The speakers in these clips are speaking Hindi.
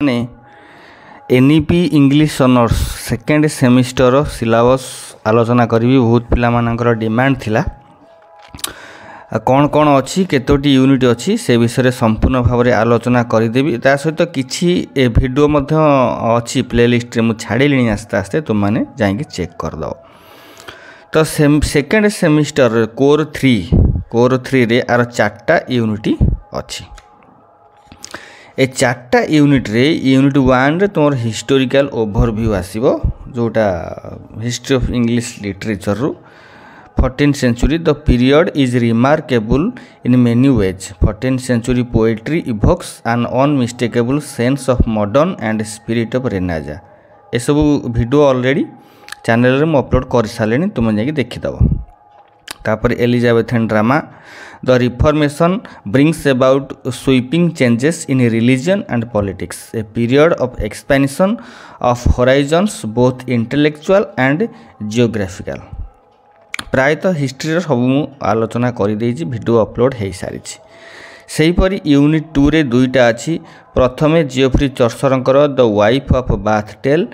ने NEP English honours second semester syllabus आलोचना करी बहुत पिला मानकर डिमांड थिला कौन कौन अच्छी केतोटी यूनिट अच्छी से विषय संपूर्ण भाव में आलोचना करदेवी ता सहित किसी वीडियो अच्छी प्लेलिस्ट में छाड़ी आस्ते आस्ते तुमने जाकि चेक करद तो सेकेंड सेमिस्टर कोर 3 रे आर 4टा यूनिट अच्छी ए 4टा यूनिट रे यूनिट 1 रे तुम हिस्टोरिकल ओवरव्यू आसीबो जोटा हिस्ट्री ऑफ इंग्लिश लिटरेचर रू 14th century the period is remarkable in many ways 14th century poetry evokes an unmistakable sense of modern and spirit of renaissance ए सब वीडियो ऑलरेडी चैनल रे अपलोड कर सारे तुम जाकि देखिदब तापर Elizabethan drama the reformation brings about sweeping changes in religion and politics a period of expansion of horizons both intellectual and geographical प्रायतः हिस्ट्री सब आलोचना करें वीडियो अपलोड हो सारी सेहीपरि यूनिट 2 रे 2टा अच्छी प्रथमे जियोफ्री चर्चरंकर the wife of bath tale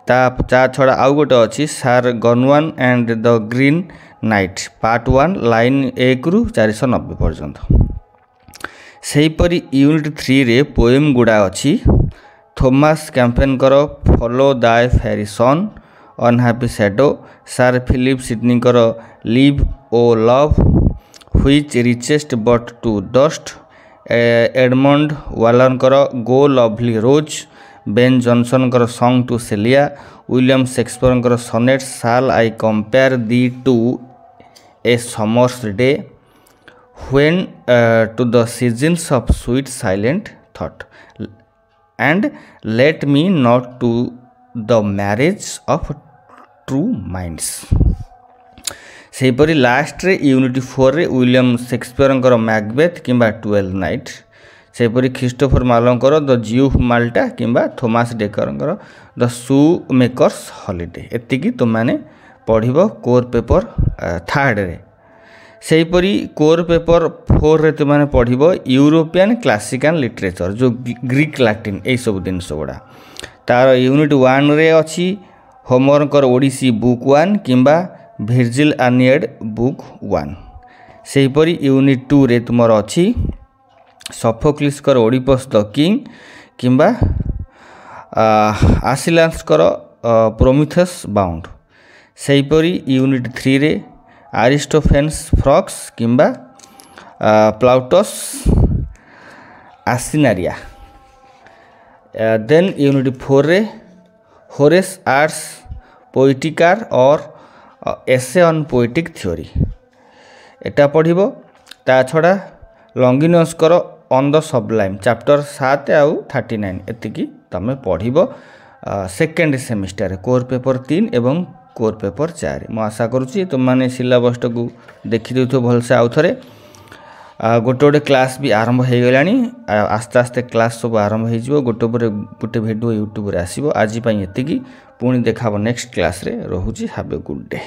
ता छड़ा आउ गोटे अच्छी सार गनवान and the green knight part 1 line 1 रु 490 पर्यंत सेहीपरि यूनिट 3 रे पोएम गुड़ा अच्छी थॉमस कैम्पेनकर follow thy fair sun unhappy shadow sir Philip सिडनीकर leave O love which reachest but to dust Edmund वालरकर go lovely rose Ben Jonson song to Celia William Shakespeare sonnet shall I compare thee to a summer's day when to the sessions of sweet silent thought and let me not to the marriage of true minds सेहीपरि लास्ट रे यूनिट 4 रे विलियम शेक्सपियर मैकबेथ किंबा 12 नाइट सेहीपरि क्रिस्टोफर मार्लोकर द ज्यू माल्टा किंबा Thomas Dekker the shoemaker's holiday एतिकी तुमने पढ़िबो कोर पेपर 3rd रे सेहीपरि कोर पेपर 4 रे तुमने पढ़िबो यूरोपियन क्लासिकल लिटरेचर जो ग्रीक लैटिन ए सब दिन गुड़ा तार यूनिट 1 रे अच्छी होमरकर ओडिसी बुक 1 किंबा वर्जिल एनियड बुक 1 सेहीपरि यूनिट 2 रे तुमर अच्छी सोफोक्लिसकर ओडिपस द किंग किंबा आसिलान्सकर प्रोमिथस बाउंड सेहीपरि यूनिट 3 रे आरिस्टोफेन्स फ्रॉक्स किंबा प्लाउटस आसिनारिया देन यूनिट 4 रे होरेस आर्ट्स पोएटिकार और एसे ऑन पोएटिक थ्योरी एटा पढ़िबो ता छड़ा लॉन्गिनसकर ऑन द सबलाइम चैप्टर 7 आउ 39 एतिकी तमे पढ़िबो सेकेंड सेमिस्टर कोर पेपर 3 एवं कोर पेपर 4 मु आशा करूची तुम माने सिलेबस को देखि देथो भलसे आउ थरे गोटे गोटे क्लास भी आरंभ हो गलानी आस्ते आस्ते क्लास सब आरंभ हो गोटे पर गोटे वीडियो यूट्यूब रे आसीबो आज पई एतिकी पुणी देखाबो नेक्स्ट क्लास रे रहूची हैव ए गुड डे।